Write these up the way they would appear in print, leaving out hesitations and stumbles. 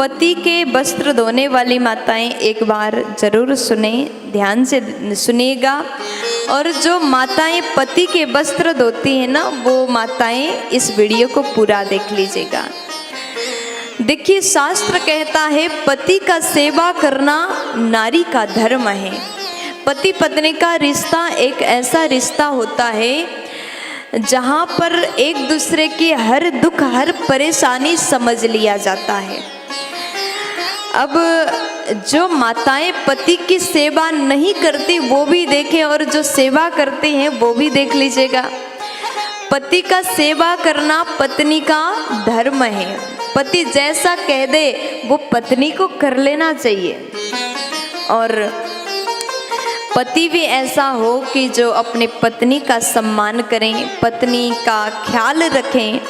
पति के वस्त्र धोने वाली माताएं एक बार जरूर सुने, ध्यान से सुनिएगा। और जो माताएं पति के वस्त्र धोती हैं ना, वो माताएं इस वीडियो को पूरा देख लीजिएगा। देखिए, शास्त्र कहता है पति का सेवा करना नारी का धर्म है। पति पत्नी का रिश्ता एक ऐसा रिश्ता होता है जहाँ पर एक दूसरे की हर दुख हर परेशानी समझ लिया जाता है। अब जो माताएं पति की सेवा नहीं करती वो भी देखें, और जो सेवा करती हैं वो भी देख लीजिएगा। पति का सेवा करना पत्नी का धर्म है। पति जैसा कह दे वो पत्नी को कर लेना चाहिए। और पति भी ऐसा हो कि जो अपने पत्नी का सम्मान करें, पत्नी का ख्याल रखें।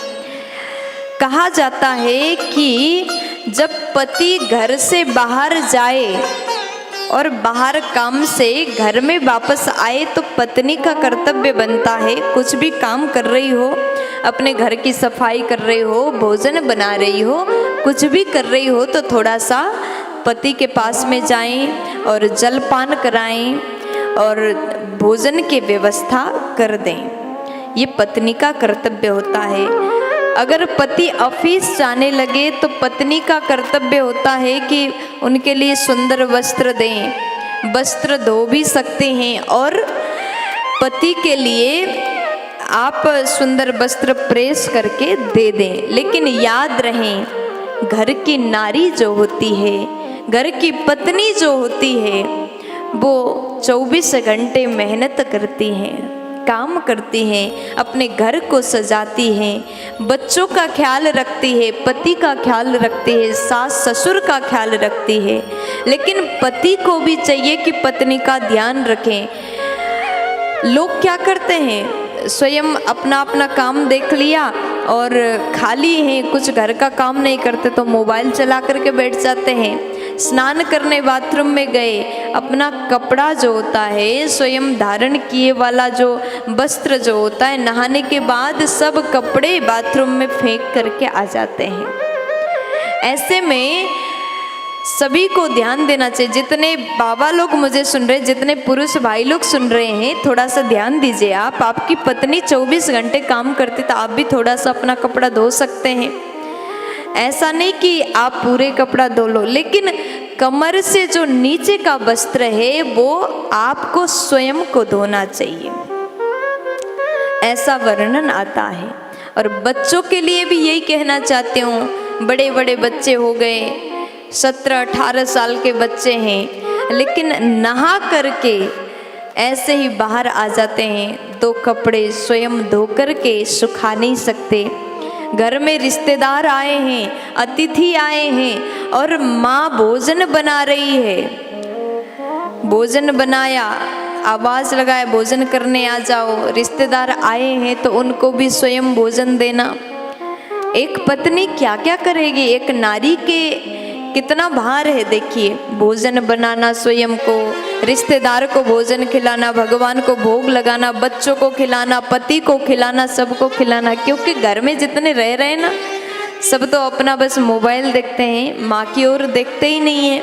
कहा जाता है कि जब पति घर से बाहर जाए और बाहर काम से घर में वापस आए तो पत्नी का कर्तव्य बनता है, कुछ भी काम कर रही हो, अपने घर की सफाई कर रही हो, भोजन बना रही हो, कुछ भी कर रही हो, तो थोड़ा सा पति के पास में जाएं और जलपान कराएं और भोजन की व्यवस्था कर दें। ये पत्नी का कर्तव्य होता है। अगर पति ऑफिस जाने लगे तो पत्नी का कर्तव्य होता है कि उनके लिए सुंदर वस्त्र दें। वस्त्र धो भी सकते हैं और पति के लिए आप सुंदर वस्त्र प्रेस करके दे दें। लेकिन याद रहें, घर की नारी जो होती है, घर की पत्नी जो होती है, वो 24 घंटे मेहनत करती हैं, काम करती हैं, अपने घर को सजाती हैं, बच्चों का ख्याल रखती है, पति का ख्याल रखती है, सास ससुर का ख्याल रखती है। लेकिन पति को भी चाहिए कि पत्नी का ध्यान रखें। लोग क्या करते हैं, स्वयं अपना अपना काम देख लिया और खाली हैं, कुछ घर का काम नहीं करते तो मोबाइल चला करके बैठ जाते हैं। स्नान करने बाथरूम में गए, अपना कपड़ा जो होता है, स्वयं धारण किए वाला जो वस्त्र जो होता है, नहाने के बाद सब कपड़े बाथरूम में फेंक करके आ जाते हैं। ऐसे में सभी को ध्यान देना चाहिए। जितने बाबा लोग मुझे सुन रहे, जितने पुरुष भाई लोग सुन रहे हैं, थोड़ा सा ध्यान दीजिए। आप, आपकी पत्नी 24 घंटे काम करती तो आप भी थोड़ा सा अपना कपड़ा धो सकते हैं। ऐसा नहीं कि आप पूरे कपड़ा धो लो, लेकिन कमर से जो नीचे का वस्त्र है वो आपको स्वयं को धोना चाहिए, ऐसा वर्णन आता है। और बच्चों के लिए भी यही कहना चाहती हूँ। बड़े बड़े बच्चे हो गए, 17-18 साल के बच्चे हैं, लेकिन नहा करके ऐसे ही बाहर आ जाते हैं, दो कपड़े स्वयं धो करके सुखा नहीं सकते। घर में रिश्तेदार आए हैं, अतिथि आए हैं और माँ भोजन बना रही है, भोजन बनाया, आवाज़ लगाया भोजन करने आ जाओ। रिश्तेदार आए हैं तो उनको भी स्वयं भोजन देना। एक पत्नी क्या क्या करेगी, एक नारी के कितना भार है। देखिए, भोजन बनाना स्वयं को, रिश्तेदार को भोजन खिलाना, भगवान को भोग लगाना, बच्चों को खिलाना, पति को खिलाना, सबको खिलाना। क्योंकि घर में जितने रह रहे हैं ना, सब तो अपना बस मोबाइल देखते हैं, माँ की ओर देखते ही नहीं है,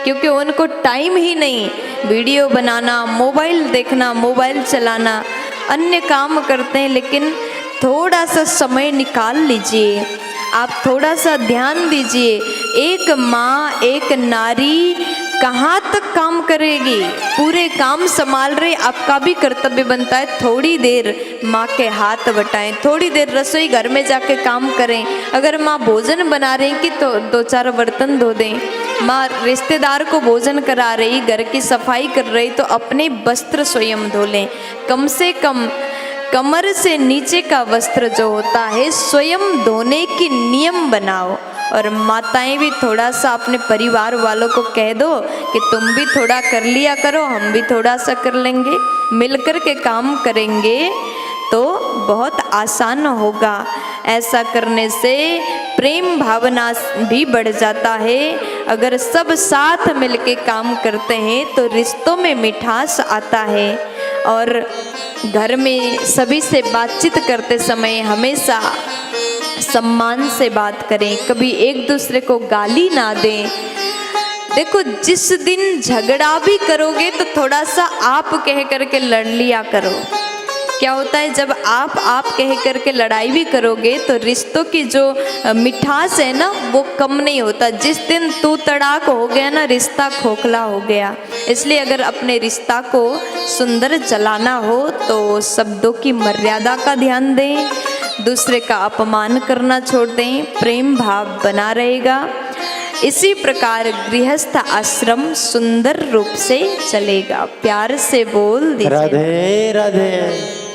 क्योंकि उनको टाइम ही नहीं। वीडियो बनाना, मोबाइल देखना, मोबाइल चलाना, अन्य काम करते हैं। लेकिन थोड़ा सा समय निकाल लीजिए, आप थोड़ा सा ध्यान दीजिए। एक माँ, एक नारी कहाँ तक काम करेगी, पूरे काम संभाल रहे। आपका भी कर्तव्य बनता है थोड़ी देर माँ के हाथ बटाएं, थोड़ी देर रसोई घर में जाके काम करें। अगर माँ भोजन बना रही कि तो 2-4 बर्तन धो दें। माँ रिश्तेदार को भोजन करा रही, घर की सफाई कर रही, तो अपने वस्त्र स्वयं धो लें। कम से कम कमर से नीचे का वस्त्र जो होता है स्वयं धोने की नियम बनाओ। और माताएं भी थोड़ा सा अपने परिवार वालों को कह दो कि तुम भी थोड़ा कर लिया करो, हम भी थोड़ा सा कर लेंगे, मिलकर के काम करेंगे तो बहुत आसान होगा। ऐसा करने से प्रेम भावना भी बढ़ जाता है। अगर सब साथ मिलके काम करते हैं तो रिश्तों में मिठास आता है। और घर में सभी से बातचीत करते समय हमेशा सम्मान से बात करें, कभी एक दूसरे को गाली ना दें। देखो जिस दिन झगड़ा भी करोगे तो थोड़ा सा आप कह करके लड़ लिया करो। क्या होता है जब आप कह करके लड़ाई भी करोगे तो रिश्तों की जो मिठास है ना वो कम नहीं होता। जिस दिन तू तड़ाक हो गया ना, रिश्ता खोखला हो गया। इसलिए अगर अपने रिश्ता को सुंदर चलाना हो तो शब्दों की मर्यादा का ध्यान दें, दूसरे का अपमान करना छोड़ दें, प्रेम भाव बना रहेगा। इसी प्रकार गृहस्थ आश्रम सुंदर रूप से चलेगा। प्यार से बोल दीजिए राधे राधे।